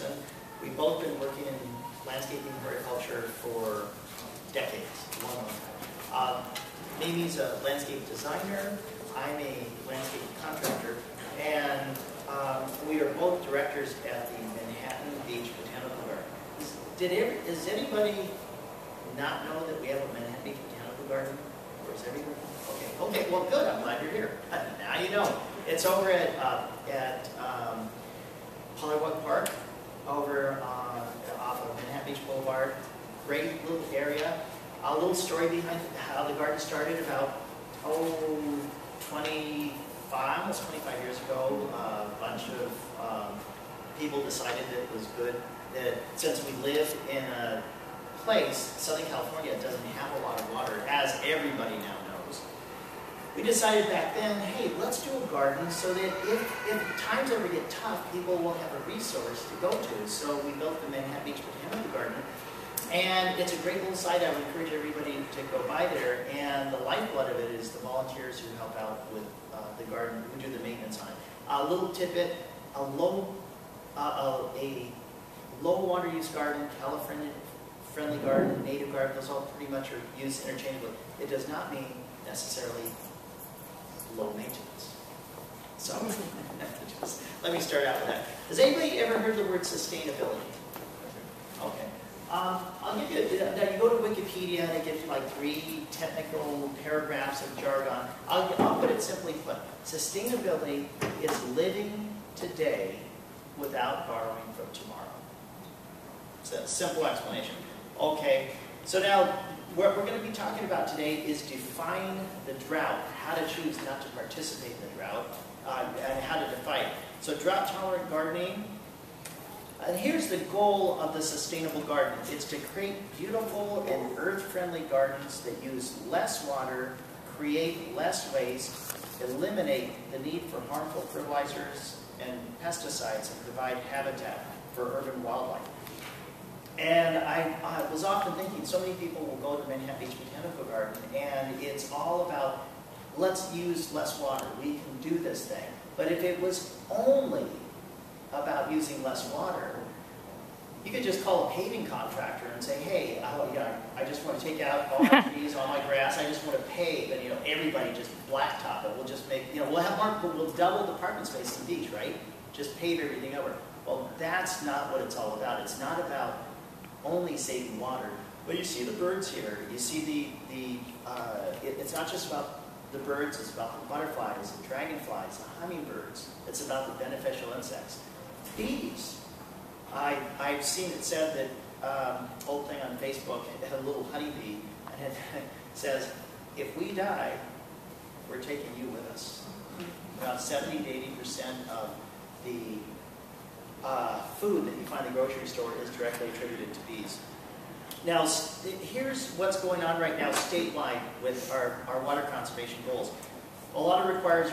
person. We've both been working in landscaping horticulture for decades, a long, long time. Mimi's a landscape designer. I'm a landscape contractor, and we are both directors at the Manhattan Beach Botanical Garden. Does anybody not know that we have a Manhattan Beach Botanical Garden? Or is everyone? Okay, well good, I'm glad you're here. Now you know. It's over at Hollywood Park, over off of Manhattan Beach Boulevard. Great little area. A little story behind how the garden started about, almost 25 years ago. A bunch of people decided that it was good that since we live in a place, Southern California, doesn't have a lot of water, as everybody now knows. We decided back then, hey, let's do a garden so that if times ever get tough, people will have a resource to go to. So we built the Manhattan Beach Botanical Garden. And it's a great little site. I would encourage everybody to go by there. And the lifeblood of it is the volunteers who help out with the garden, who do the maintenance on it. A little tidbit, a low water use garden, California-friendly garden, native garden, those all pretty much are used interchangeably. It does not mean necessarily low maintenance. So let me start out with that. Has anybody ever heard the word sustainability? Okay. I'll give you, now you go to Wikipedia and it gives you like 3 technical paragraphs of jargon. I'll put it simply put. Sustainability is living today without borrowing from tomorrow. It's a simple explanation. Okay, so now what we're going to be talking about today is define the drought, how to choose not to participate in the drought, and how to defy it. So drought-tolerant gardening. And here's the goal of the sustainable garden. It's to create beautiful and earth-friendly gardens that use less water, create less waste, eliminate the need for harmful fertilizers and pesticides, and provide habitat for urban wildlife. And I was often thinking, so many people will go to Manhattan Beach Botanical Garden, and it's all about, let's use less water, we can do this thing. But if it was only about using less water, you could just call a paving contractor and say, hey, I just want to take out all my trees, all my grass, I just want to pave, and everybody just blacktop it. We'll just make, we'll double the parking space in the beach, right? Just pave everything over. Well, that's not what it's all about. It's not about only saving water. But you see the birds here. You see it's not just about the birds, it's about the butterflies, the dragonflies, the hummingbirds. It's about the beneficial insects. Bees. I've seen it said that, old thing on Facebook, it had a little honeybee, and it says, if we die, we're taking you with us. About 70 to 80% of the food that you find in the grocery store is directly attributed to bees. Now, here's what's going on right now statewide with our water conservation goals. A lot of requires,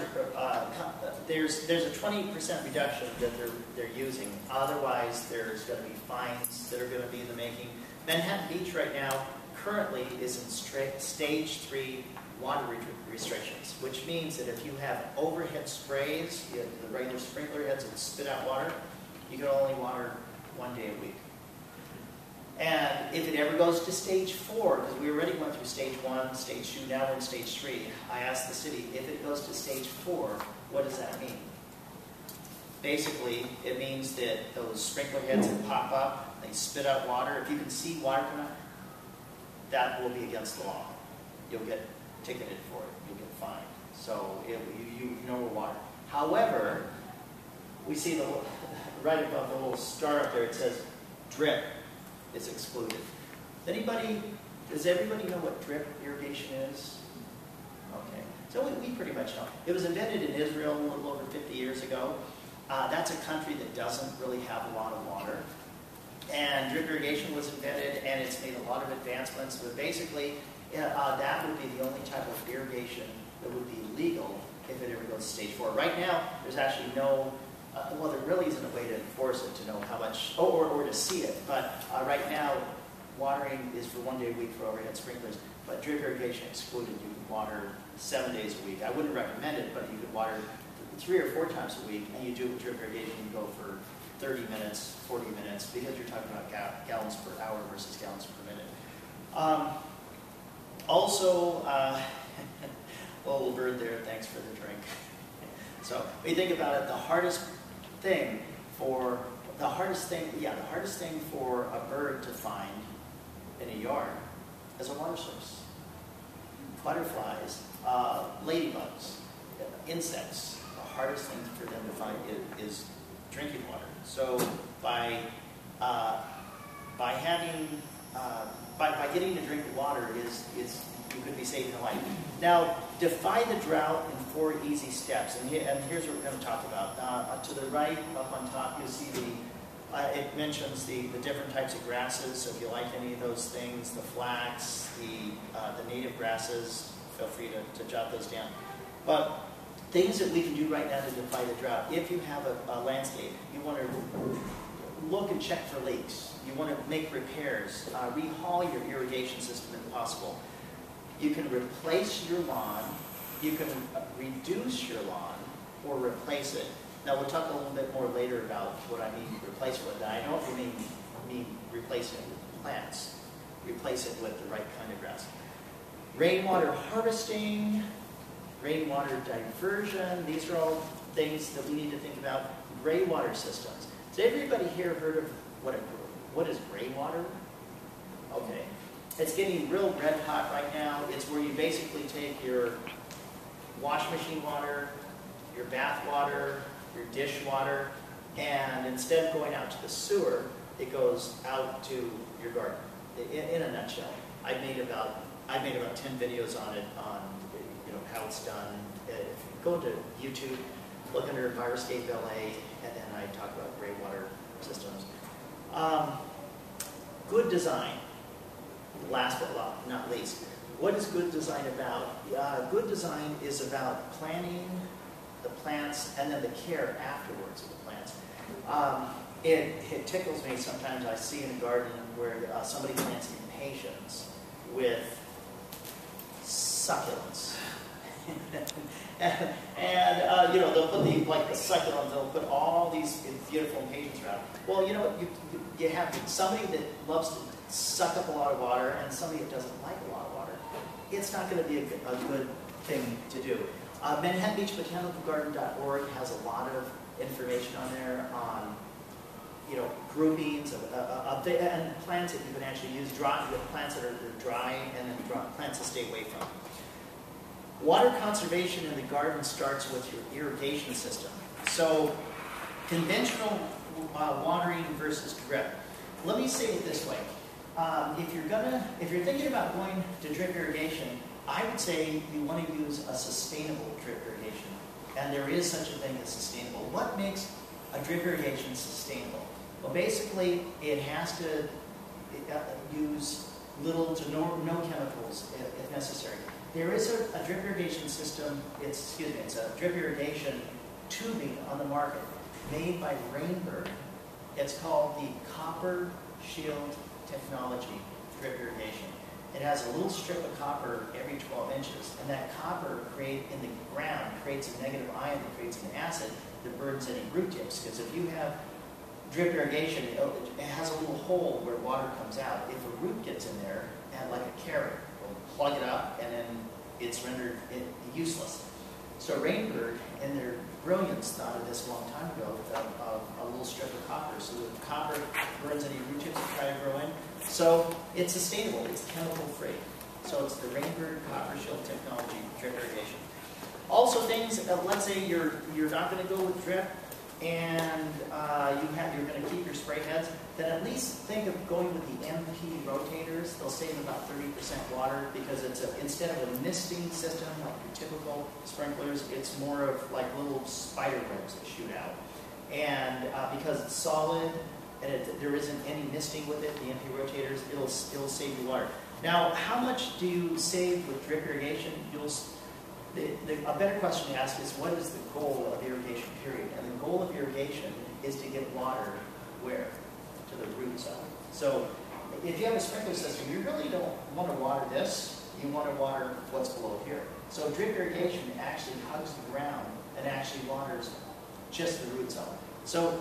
there's a 20% reduction that they're using. Otherwise, there's going to be fines that are going to be in the making. Manhattan Beach right now currently is in stage 3 water restrictions, which means that if you have overhead sprays, the regular sprinkler heads that spit out water, you can only water 1 day a week. And if it ever goes to stage 4, because we already went through stage 1, stage 2, now we're in stage 3, I asked the city, if it goes to stage 4, what does that mean? Basically, it means that those sprinkler heads that pop up, they spit out water. If you can see water come out, that will be against the law. You'll get ticketed for it. You'll get fined. So you know water. However, we see right above the little star up there, it says drip is excluded. Does everybody know what drip irrigation is? Okay, so we pretty much know. It was invented in Israel a little over 50 years ago. That's a country that doesn't really have a lot of water. And drip irrigation was invented, and it's made a lot of advancements, but basically that would be the only type of irrigation that would be legal if it ever goes to stage 4. Right now, there's actually no well, there really isn't a way to enforce it to know how much, or to see it. But right now, watering is for 1 day a week for overhead sprinklers, but drip irrigation excluded. You can water 7 days a week. I wouldn't recommend it, but you could water 3 or 4 times a week, and you do it with drip irrigation, you go for 30 minutes, 40 minutes, because you're talking about gallons per hour versus gallons per minute. Also, well, little bird there, thanks for the drink. So when you think about it, the hardest thing for a bird to find in a yard is a water source. Butterflies, ladybugs, insects, the hardest thing for them to find is drinking water. So by getting to drink water you could be saving a life. Now, defy the drought in 4 easy steps, and here's what we're going to talk about. To the right, up on top, you'll see it mentions the different types of grasses. So if you like any of those things, the flax, the native grasses, feel free to jot those down. But things that we can do right now to defy the drought. If you have a landscape, you want to look and check for leaks. You want to make repairs. Rehaul your irrigation system if possible. You can replace your lawn. You can reduce your lawn or replace it. Now we'll talk a little bit more later about what I mean replace with. I know if you mean replace it with plants. Replace it with the right kind of grass. Rainwater harvesting. Rainwater diversion, these are all things that we need to think about. Gray water systems. Has everybody here heard of what is gray water? Okay. It's getting real red hot right now. It's where you basically take your wash machine water, your bath water, your dish water, and instead of going out to the sewer, it goes out to your garden. In a nutshell, I've made about 10 videos on it, on how it's done. If you go to YouTube, look under Viruscape LA, and then I talk about gray water systems. Good design. Last but not least, what is good design about? Good design is about planting the plants and then the care afterwards of the plants. It tickles me sometimes. I see in a garden where somebody plants impatiens with succulents. and they'll put the succulents, they'll put all these beautiful impatiens around. Well, you have somebody that loves to suck up a lot of water and somebody that doesn't like a lot of water. It's not going to be a good thing to do. Manhattan Beach Botanicalgarden.org has a lot of information on there on groupings of and plants that you can actually use, plants that are dry and then plants to stay away from. Water conservation in the garden starts with your irrigation system. So conventional watering versus drip. Let me say it this way. If you're thinking about going to drip irrigation, I would say you want to use a sustainable drip irrigation. And there is such a thing as sustainable. What makes a drip irrigation sustainable? Well, basically, it has to use little to no chemicals if necessary. There is a drip irrigation system, it's a drip irrigation tubing on the market made by Rainwater. It's called the Copper Shield Technology drip irrigation. It has a little strip of copper every 12 inches, and that copper in the ground creates a negative ion that creates an acid that burns any root tips. Because if you have drip irrigation, it has a little hole where water comes out. If a root gets in there, and like a carrot, will plug it up, and then it's rendered useless. So Rainwater, in their brilliance, thought of this a long time ago with a little strip of copper. So the copper burns any root tips that try to grow in. So it's sustainable. It's chemical free. So it's the Rainwater Copper Shield Technology drip irrigation. Also things, let's say you're not going to go with drip, and you're going to keep your spray heads, then at least think of going with the MP rotators. They'll save about 30% water because instead of a misting system like your typical sprinklers, it's more of like little spider webs that shoot out. And because it's solid and there isn't any misting with it, the MP rotators, it'll save you water. Now, how much do you save with drip irrigation? A better question to ask is, what is the goal of irrigation, period? And the goal of irrigation is to get water where? To the root zone. So if you have a sprinkler system, you really don't want to water this. You want to water what's below here. So drip irrigation actually hugs the ground and actually waters just the root zone. So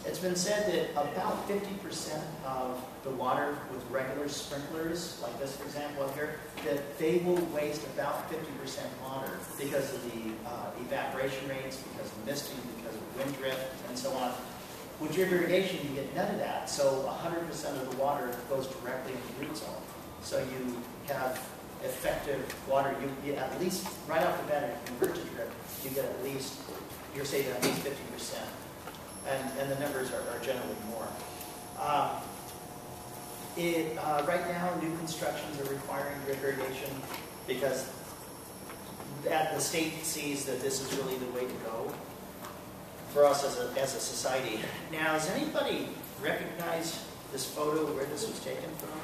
It's been said that about 50% of the water with regular sprinklers, like this for example up here, that they will waste about 50% water because of the evaporation rates, because of misting, because of wind drift, and so on. With drip irrigation, you get none of that, so 100% of the water goes directly into the root zone. So you have effective water. You at least, right off the bat, if you convert to drip, you get at least, you're saving at least 50%. And the numbers are generally more. Right now, new constructions are requiring drip irrigation because the state sees that this is really the way to go for us as a society. Now, does anybody recognize this photo where this was taken from?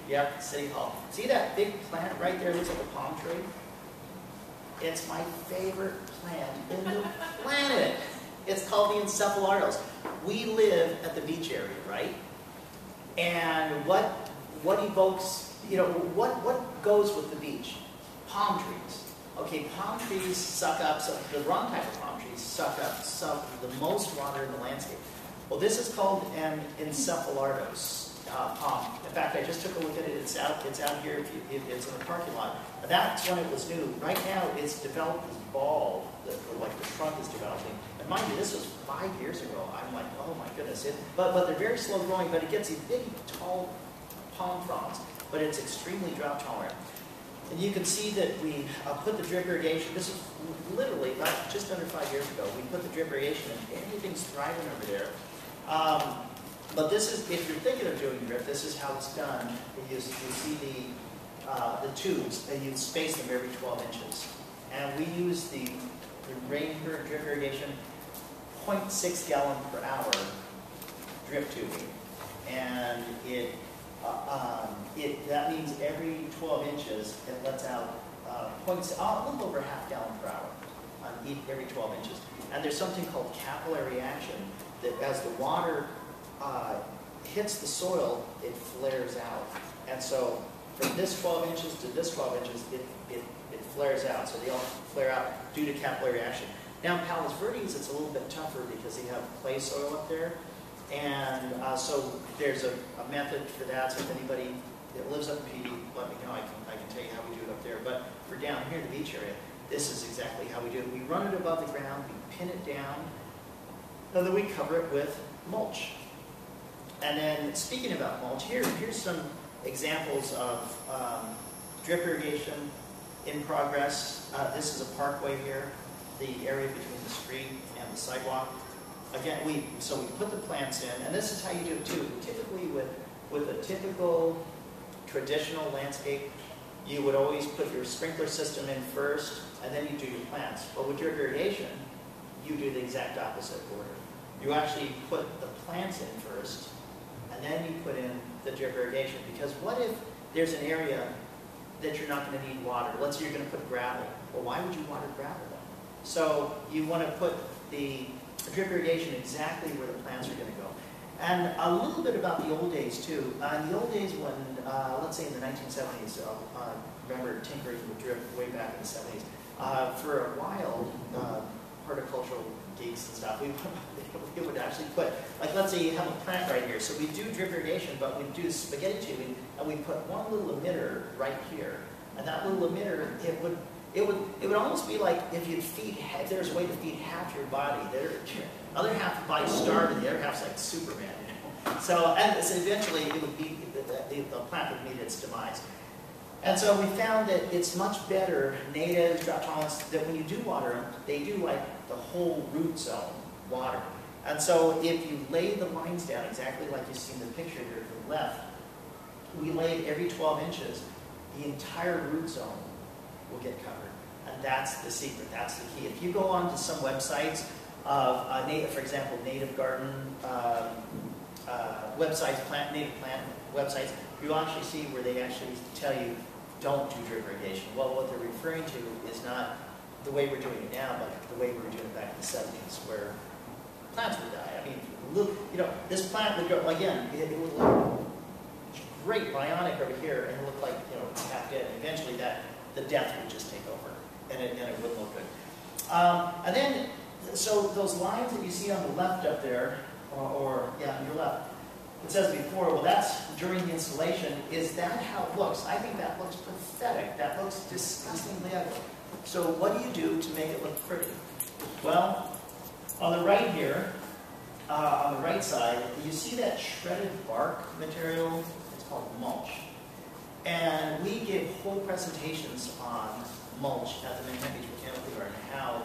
Yep, City Hall. See that big plant right there? It looks like a palm tree. It's my favorite plant in the planet. It's called the encephalitos. We live at the beach area, right? And what evokes, what goes with the beach? Palm trees. Okay, palm trees suck up, so the wrong type of palm trees suck up the most water in the landscape. Well, this is called an encephalitos palm. In fact, I just took a look at it. It's out here. It's in the parking lot. That's when it was new. Right now, it's developed this ball, like the trunk is developing. And mind you, this was 5 years ago. I'm like, oh my goodness. But they're very slow growing, but it gets these big, tall palm fronds. But it's extremely drought tolerant. And you can see that we put the drip irrigation. This is literally about just under 5 years ago. We put the drip irrigation and everything's thriving over there. But this is, if you're thinking of doing drip, this is how it's done. You see the tubes, and you space them every 12 inches. And we use the Rainwater drip irrigation, 0.6 gallon per hour drip tubing. And that means every 12 inches, it lets out a little over ½ gallon per hour on every 12 inches. And there's something called capillary action that as the water hits the soil, it flares out. And so from this 12 inches to this 12 inches, it flares out. So they all flare out due to capillary action. Now in Palos Verdes, it's a little bit tougher because they have clay soil up there. And so there's a method for that. So if anybody that lives up in PD, let me know. I can tell you how we do it up there. But for down here in the beach area, this is exactly how we do it. We run it above the ground, we pin it down, and then we cover it with mulch. And then speaking about mulch, here's some examples of drip irrigation in progress. This is a parkway here, the area between the street and the sidewalk. Again, so we put the plants in, and this is how you do it too. Typically with a typical traditional landscape, you would always put your sprinkler system in first, and then you do your plants. But with drip irrigation, you do the exact opposite order. You actually put the plants in first, and then you put in the drip irrigation. Because what if there's an area that you're not going to need water? Let's say you're going to put gravel. Well, why would you water gravel then? So you want to put the drip irrigation exactly where the plants are going to go. And a little bit about the old days too. In the old days when, let's say in the 1970s, remember tinkering with drip way back in the 70s. For a while, horticultural geeks and stuff, we would actually put, like let's say you have a plant right here. So we do drip irrigation, but we do spaghetti tubing, and we put one little emitter right here. And that little emitter, it would almost be like if there's a way to feed half your body. The other half of the body's starving, the other half's like Superman. So eventually it would be, the plant would meet its demise. And so we found that it's much better, native, drought tolerance, that when you do water them, they do like the whole root zone water. And so if you lay the lines down exactly like you see in the picture here to the left, we laid every 12 inches, the entire root zone will get covered. And that's the secret, that's the key. If you go on to some websites of, for example, native garden websites, native plant websites, you'll actually see where they actually tell you, don't do drip irrigation. Well, what they're referring to is not the way we're doing it now, but the way we were doing it back in the 70s, where plants would die. I mean, look, this plant would go, again, it would look great, bionic over here, and it looked like, half dead. And eventually the death would just take over, and it wouldn't look good. And then so those lines that you see on the left up there, yeah, on your left, it says before, well, that's during the installation. Is that how it looks? I think that looks pathetic. That looks disgustingly ugly. So what do you do to make it look pretty? Well, on the right here, on the right side, you see that shredded bark material? It's called mulch. And we give whole presentations on mulch at the Manhattan Beach Botanical Garden, how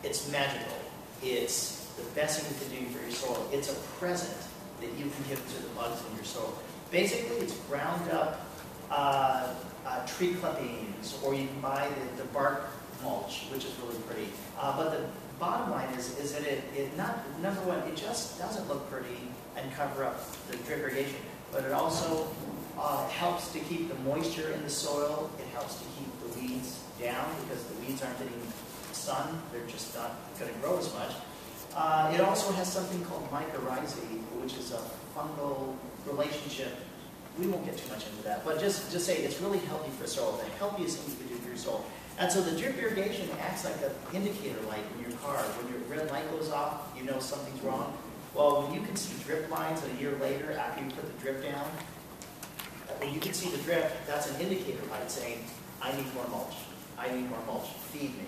it's magical. It's the best thing you can do for your soil. It's a present that you can give to the bugs in your soil. Basically, it's ground up tree clippings, or you can buy the bark mulch, which is really pretty. But the bottom line is that number one, it just doesn't look pretty and cover up the drip irrigation, but it also helps to keep the moisture in the soil. It helps to keep the weeds down because the weeds aren't getting sun. They're just not going to grow as much. It also has something called mycorrhizae, which is a fungal relationship. We won't get too much into that, but just say it's really healthy for soil. The healthiest thing you can do for your soil. And so the drip irrigation acts like an indicator light in your car. When your red light goes off, you know something's wrong. Well, when you can see drip lines a year later after you put the drip down, when you can see the drip, that's an indicator light saying, I need more mulch. I need more mulch. Feed me.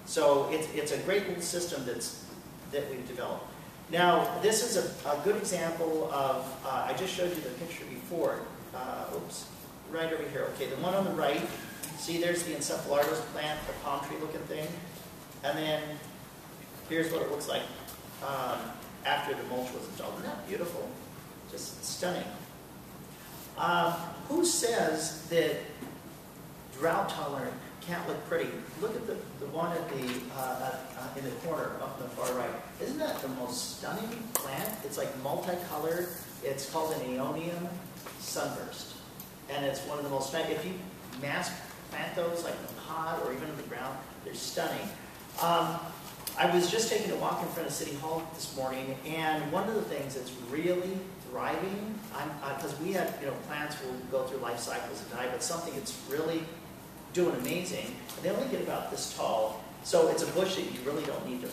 So it's a great little system that we've developed. Now, this is a good example of, I just showed you the picture before. Oops, right over here. Okay, the one on the right, see there's the Encephalitis plant, the palm tree looking thing. And then here's what it looks like after the mulch was installed. Isn't that beautiful? Just stunning. Who says that drought tolerant can't look pretty? Look at the one at the in the corner up in the far right. Isn't that the most stunning plant? It's like multicolored. It's called an Ionian Sunburst, and it's one of the most stunning. If you mass plant those like in a pot or even in the ground, they're stunning. I was just taking a walk in front of City Hall this morning, and one of the things that's really thriving, because we have, plants will go through life cycles and die, but something that's really doing amazing, and they only get about this tall, so it's a bush that you really don't need to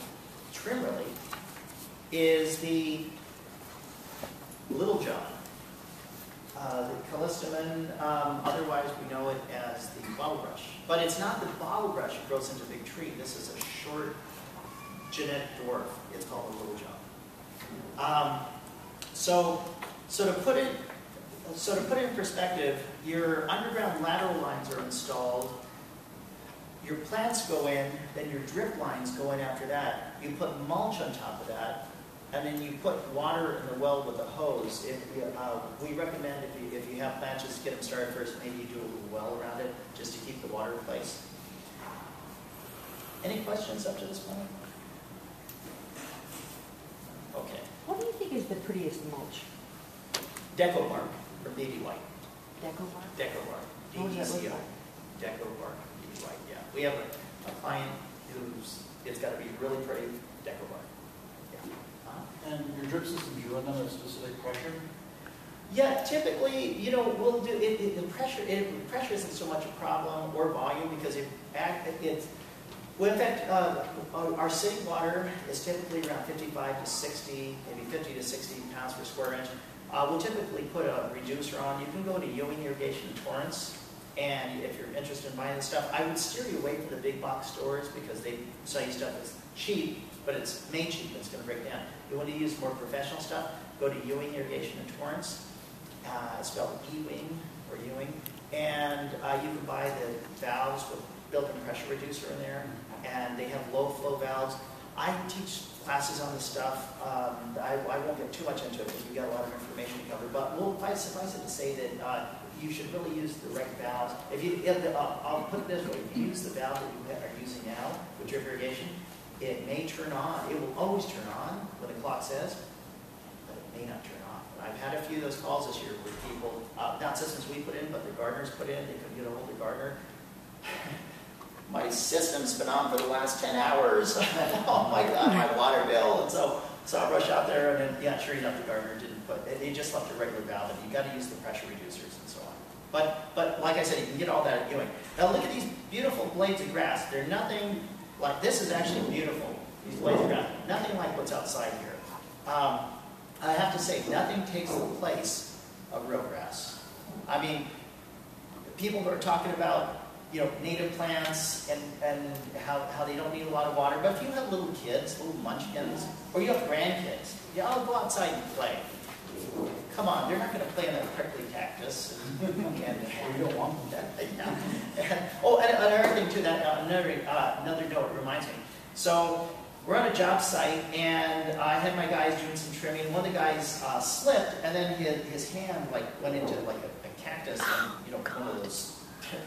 trim really, is the Little John. The callistemon, otherwise we know it as the bottle brush. But it's not the bottle brush that grows into a big tree. This is a short genetic dwarf. It's called the Little John. So to put it in perspective, your underground lateral lines are installed, your plants go in, then your drip lines go in after that. You put mulch on top of that, and then you put water in the well with a hose. We recommend if you have plants, just get them started first, maybe you do a little well around it, just to keep the water in place. Any questions up to this point? Okay. What do you think is the prettiest mulch? Deco bark, or baby white. Deco bark? Deco bark. What does that look DECO. like? Deco bark, baby white, yeah. We have a client it's got to be really pretty deco bark. Yeah. And your drip systems, you run them at a specific pressure? Yeah, typically, we'll do it. The pressure isn't so much a problem or volume because well, in fact, our city water is typically around 55 to 60, maybe 50 to 60 pounds per square inch. We'll typically put a reducer on. You can go to Ewing Irrigation in Torrance, and if you're interested in buying this stuff, I would steer you away from the big box stores because they sell you stuff that's cheap, but it's made cheap and it's going to break down. You want to use more professional stuff, go to Ewing Irrigation in Torrance. It's spelled Ewing or Ewing, and you can buy the valves with built-in pressure reducer in there, and they have low flow valves. I teach classes on this stuff. I won't get too much into it because we've got a lot of information to cover, but we'll suffice it to say that you should really use the right valves. I'll put it this way, if you use the valve that you are using now with drip irrigation, it may turn on. It will always turn on when the clock says, but it may not turn on. I've had a few of those calls this year where people, not systems we put in, but the gardeners put in, they couldn't get a hold of the gardener. My system's been on for the last 10 hours. Oh my God, my water bill. And so I rush out there, and then, yeah, sure enough, the gardener didn't put, they just left a regular valve, and you got to use the pressure reducers and so on. But like I said, you can get all that at Ewing. Now look at these beautiful blades of grass. They're nothing like, this is actually beautiful. these blades of grass. Nothing like what's outside here. I have to say, nothing takes the place of real grass. I mean, people are talking about, native plants and how they don't need a lot of water. But if you have little kids, little munchkins, or you have grandkids, I'll go outside and play. Come on, they're not going to play in that prickly cactus. You don't want them. And another thing too, that another note reminds me. So we're on a job site, and I had my guys doing some trimming. One of the guys slipped, and then his hand went into a cactus, and one of those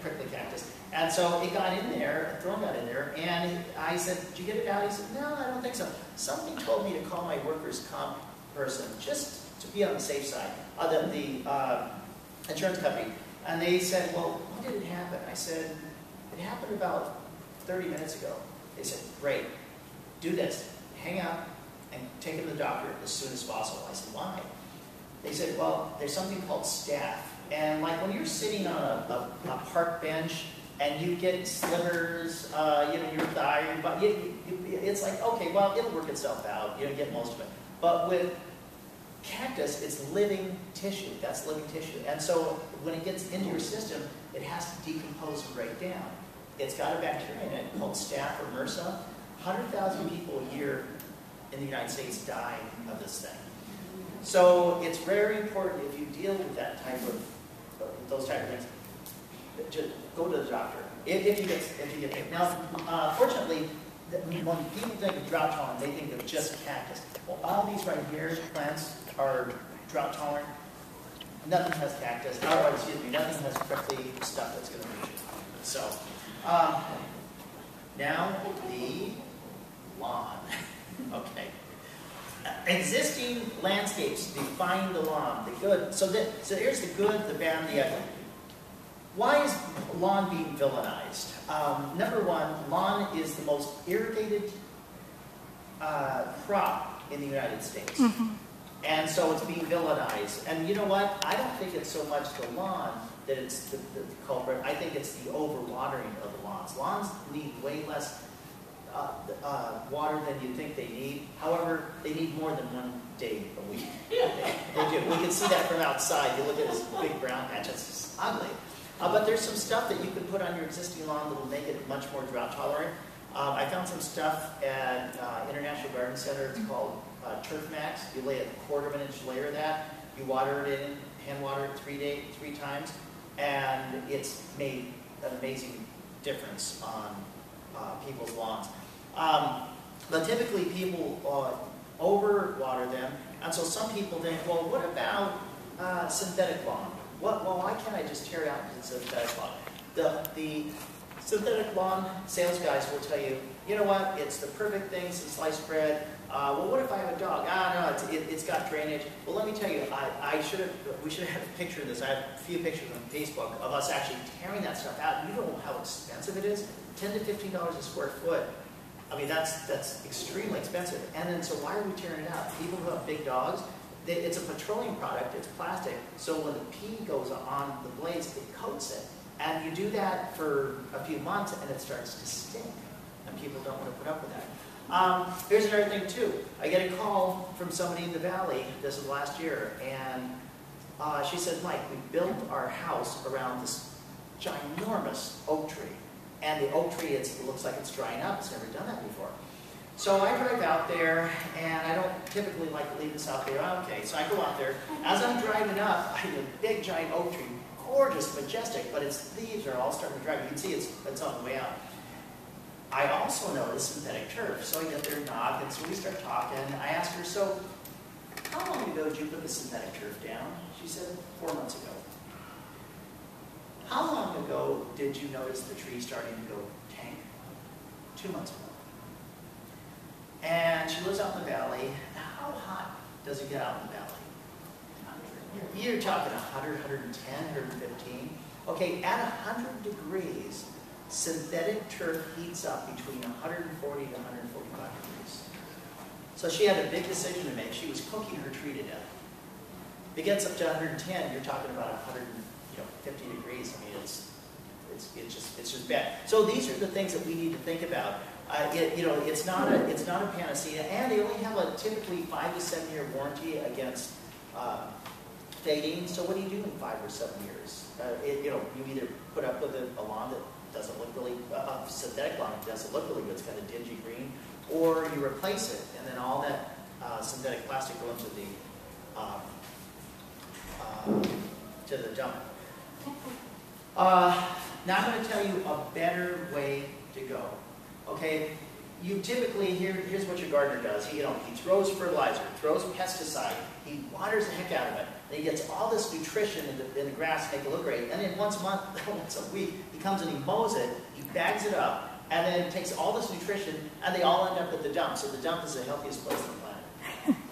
prickly cactus. And so it got in there, a thorn got in there, and I said, "Did you get it out?" He said, "No, I don't think so." Something told me to call my workers' comp person just to be on the safe side, the insurance company. And they said, "Well, when did it happen?" I said, "It happened about 30 minutes ago." They said, "Great, do this, hang up and take him to the doctor as soon as possible." I said, "Why?" They said, "Well, there's something called staph. And like when you're sitting on a park bench and you get slivers, your thigh, but it's like, okay, well, it'll work itself out. You get most of it. But with cactus, it's living tissue. That's living tissue. And so when it gets into your system, it has to decompose and break down. It's got a bacteria in it called staph or MRSA. 100,000 people a year in the United States die of this thing. So it's very important if you deal with that type of, those type of things, just go to the doctor. If you get it. Now, fortunately, when people think of drought tolerant, they think of just cactus. Well, all these right here, plants, are drought tolerant. Nothing has cactus, nothing has prickly stuff that's going to reach it. So, now the lawn. Okay. Existing landscapes define the lawn, the good. So here's the good, the bad, and the ugly. Why is lawn being villainized? Number one, lawn is the most irrigated crop in the United States. And so it's being villainized. And you know what? I don't think it's so much the lawn that it's the culprit. I think it's the overwatering of the lawns. Lawns need way less water than you think they need. However, they need more than one day a week. They do. We can see that from outside. You look at this big brown patch, it's just ugly. But there's some stuff that you can put on your existing lawn that will make it much more drought tolerant. I found some stuff at International Garden Center. It's called Turf Max. You lay a 1/4 of an inch layer of that. You water it in, hand water it 3 times, and it's made an amazing difference on people's lawns. But typically people overwater them, and so some people think, well, what about synthetic lawn? Well, why can't I just tear it out into synthetic lawn? The synthetic lawn sales guys will tell you, you know what, it's the perfect thing since sliced bread. Well, what if I have a dog? No, it's got drainage. Well, let me tell you, we should have had a picture of this. I have a few pictures on Facebook of us actually tearing that stuff out. You don't know how expensive it is. $10 to $15 a square foot. I mean, that's extremely expensive. And then, so why are we tearing it out? People who have big dogs, it's a petroleum product, it's plastic, so when the pee goes on the blades, it coats it. And you do that for a few months, and it starts to stink. And people don't want to put up with that. Here's another thing, too. I get a call from somebody in the valley, this was last year, and she said, Mike, we built our house around this ginormous oak tree. And the oak tree, it looks like it's drying up. It's never done that before. So I drive out there, and I don't typically like to leave this out there. Okay, so I go out there. As I'm driving up, I have a big, giant oak tree, gorgeous, majestic, but its leaves are all starting to dry. You can see it's on the way out. I also noticed synthetic turf, so I get there and knock, and so we start talking. I asked her, so how long ago did you put the synthetic turf down? She said, 4 months ago. How long ago did you notice the tree starting to go tank? 2 months ago. And she lives out in the valley. How hot does it get out in the valley? You're talking 100, 110, 115. Okay, at 100 degrees, synthetic turf heats up between 140 to 145 degrees. So she had a big decision to make. She was cooking her tree to death. If it gets up to 110, you're talking about 150 degrees. I mean, it's just bad. So these are the things that we need to think about. It's not a panacea, and they only have a typically 5 to 7 year warranty against fading. So what do you do in 5 or 7 years? You either put up with a lawn that doesn't look really, synthetic lawn that doesn't look really good, it's kind of dingy green, or you replace it, and then all that synthetic plastic goes into the dump. Now I'm going to tell you a better way to go. Okay, you typically, here's what your gardener does. He throws fertilizer, throws pesticide, he waters the heck out of it. And he gets all this nutrition in the grass to make it look great. And then once a month, once a week, he comes and he mows it, he bags it up, and then takes all this nutrition, and they all end up at the dump. So the dump is the healthiest place on the planet.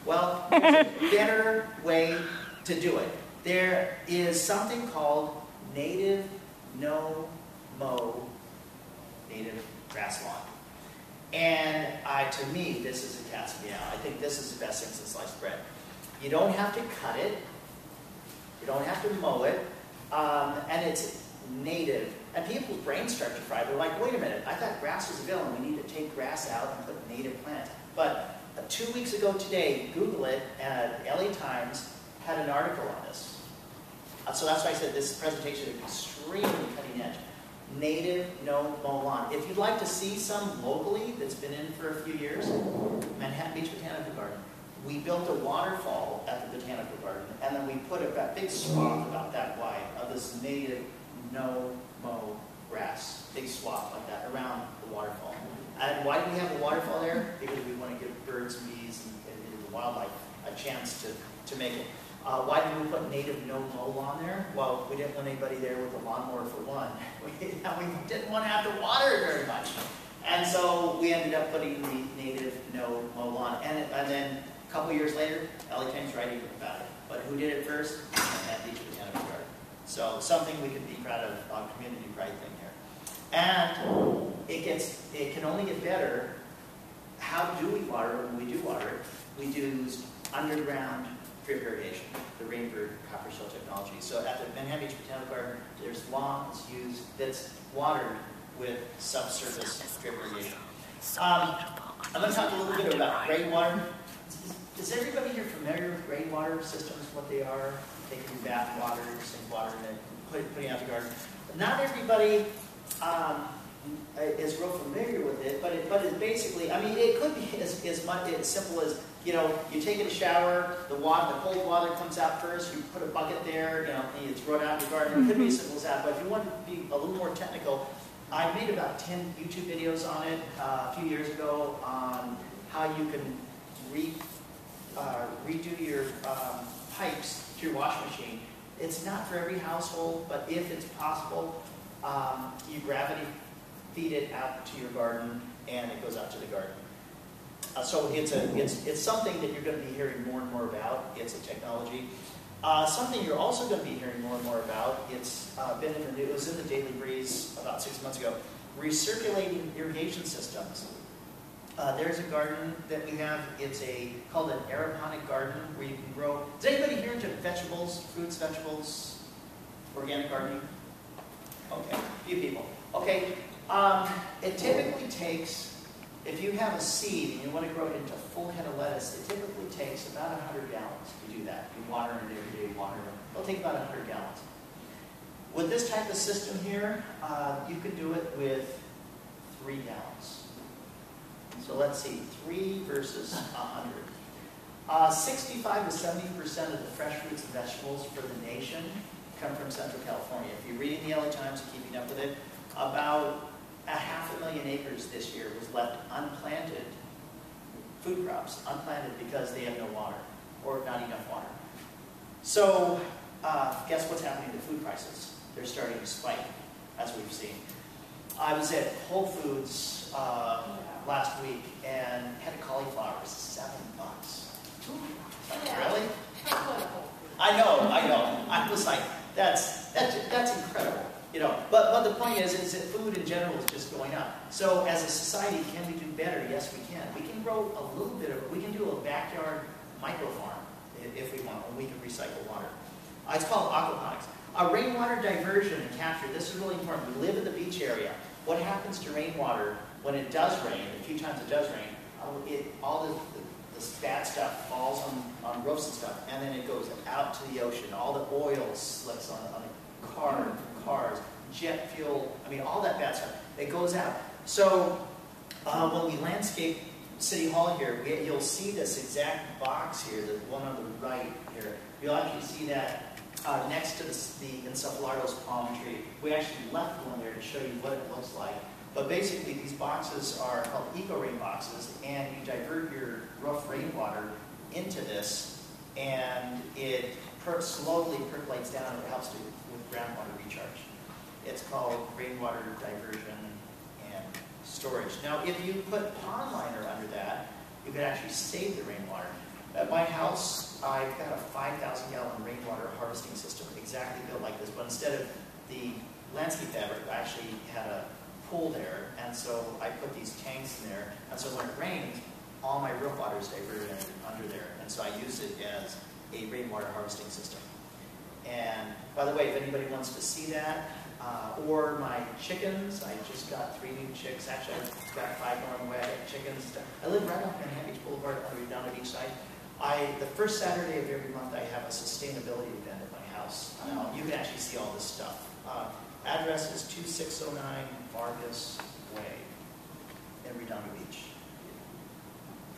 Well, there's a better way to do it. There is something called native no-mow native grass lawn. And to me, this is a cat's meow. I think this is the best thing since sliced bread. You don't have to cut it. You don't have to mow it. And it's native. And people's brains start to fry. They're like, wait a minute, I thought grass was a villain. We need to take grass out and put native plants. But 2 weeks ago today, Google it, and LA Times had an article on this. So that's why I said this presentation is extremely cutting edge. Native no-mow lawn. If you'd like to see some locally that's been in for a few years, Manhattan Beach Botanical Garden. We built a waterfall at the Botanical Garden, and then we put a big swath about that wide of this native no-mow grass, big swath like that around the waterfall. And why do we have a waterfall there? Because we want to give birds and bees and the wildlife a chance to make it. Why did we put native no-mow lawn there? Well, we didn't want anybody there with a lawnmower for one. We didn't want to have to water it very much. And so we ended up putting the native no-mow lawn. And then a couple years later, LA Times writing about it. But who did it first? Manhattan Beach Botanical Garden. So something we can be proud of, a community pride thing here. And it can only get better. How do we water it when we do water it? We do underground drip irrigation, the Rainwater copper shell technology. So at the Manhattan Beach Botanical Garden, there's lawn that's used that's watered with subsurface drip irrigation. I'm going to talk a little bit about rainwater. Is everybody here familiar with rainwater systems, what they are? Taking bath water, sink water, and then putting out the garden. Not everybody is real familiar with it, but it's basically, I mean, it could be as simple as, you take a shower, the cold water comes out first, you put a bucket there, and you throw it out in your garden. It could be as simple as that, but if you want to be a little more technical, I made about 10 YouTube videos on it a few years ago on how you can redo your pipes to your washing machine. It's not for every household, but if it's possible, you gravity feed it out to your garden, and it goes out to the garden. So it's something that you're going to be hearing more and more about. It's a technology. Something you're also going to be hearing more and more about. It's been in the news. It was in the Daily Breeze about 6 months ago. Recirculating irrigation systems. There's a garden that we have. It's called an aeroponic garden where you can grow. Is anybody here into vegetables, fruits, vegetables, organic gardening? Okay, a few people. Okay, it typically takes, if you have a seed and you want to grow it into a full head of lettuce, it typically takes about 100 gallons to do that. You water it every day, water it. It'll take about 100 gallons. With this type of system here, you can do it with 3 gallons. So let's see, 3 versus 100. 65 to 70% of the fresh fruits and vegetables for the nation come from Central California. If you're reading the LA Times and keeping up with it, about 500,000 acres this year was left unplanted, food crops, unplanted because they have no water, or not enough water. So, guess what's happening to food prices? They're starting to spike, as we've seen. I was at Whole Foods last week, and head of cauliflower was $7. Really? I know. I was like, that's incredible. But the point is that food in general is just going up. So as a society, can we do better? Yes, we can. We can grow a little bit of, we can do a backyard micro farm if we want, and we can recycle water. It's called aquaponics. Rainwater diversion and capture. This is really important. We live in the beach area. What happens to rainwater when it does rain, the few times it does rain, all the bad stuff falls on roofs and stuff, and then it goes out to the ocean. All the oil slips on cars, jet fuel, I mean, all that bad stuff. It goes out. So when we landscape City Hall here, you'll see this exact box here, the one on the right here. You'll actually see that next to the Encephalotos palm tree. We actually left one there to show you what it looks like. But basically, these boxes are called eco-rain boxes, and you divert your roof rainwater into this, and it slowly percolates down, and it helps with groundwater recharge. It's called rainwater diversion and storage. Now, if you put pond liner under that, you could actually save the rainwater. At my house, I've got a 5,000-gallon rainwater harvesting system, exactly built like this, but instead of the landscape fabric, I actually had a pool there, and so I put these tanks in there, and so when it rains, all my roof water is diverted under there, and so I use it as a rainwater harvesting system. And by the way, if anybody wants to see that, or my chickens, I just got 3 new chicks. Actually, I've got 5 more chickens. I live right off Manhattan Beach Boulevard, down at each side. The first Saturday of every month, I have a sustainability event at my house. You can actually see all this stuff. Address is 2609 Vargas Way in Redondo Beach.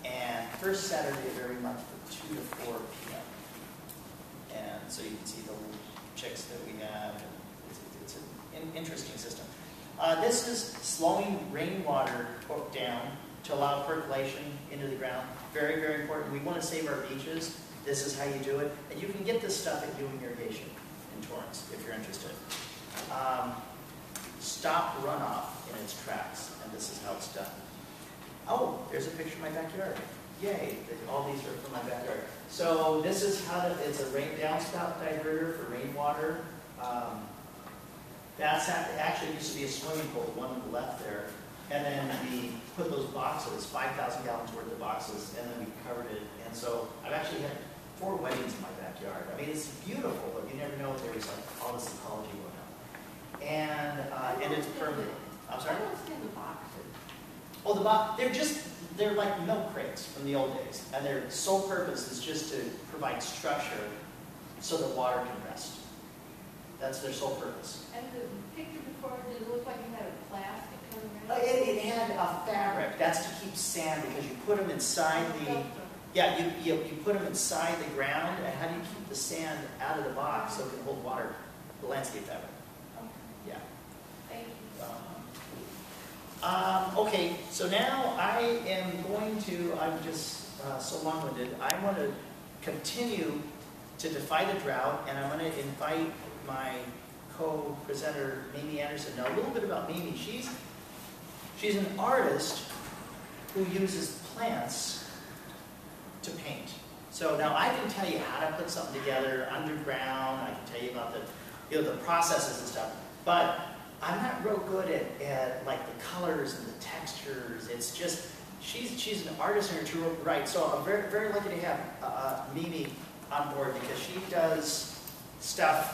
And first Saturday of every month from 2 to 4 p.m. And so you can see the little chicks that we have. It's an interesting system. This is slowing rainwater down to allow percolation into the ground. Very, very important. We want to save our beaches. This is how you do it. And you can get this stuff at Ewing Irrigation in Torrance if you're interested. Stop runoff in its tracks, and this is how it's done. Oh, there's a picture of my backyard. Yay, all these are from my backyard. So this is how it's a rain downspout diverter for rainwater. That's actually used to be a swimming pool, the one on the left there. And then we put those boxes, 5,000 gallons worth of boxes, and then we covered it. And so I've actually had 4 weddings in my backyard. I mean, it's beautiful, but you never know if there's like all this ecology going on. And it's permanent. I'm sorry? I don't understand the boxes. Oh, the box, they're like milk crates from the old days. And their sole purpose is just to provide structure so that water can rest. That's their sole purpose. And the picture before, did it look like it had a plastic cover around it? It had a fabric. That's to keep sand because you put them inside the... Yeah, you put them inside the ground, and how do you keep the sand out of the box so it can hold water? The landscape fabric. Yeah. Thank you. Okay, so now I am going to, I'm just so long-winded, I want to continue to defy the drought, and I'm going to invite my co-presenter, Mimi Anderson. Now, a little bit about Mimi. She's an artist who uses plants to paint. So now I can tell you how to put something together underground. I can tell you about the processes and stuff. But I'm not real good at like the colors and the textures. It's just she's an artist in her true right. So I'm very, very lucky to have Mimi on board because she does stuff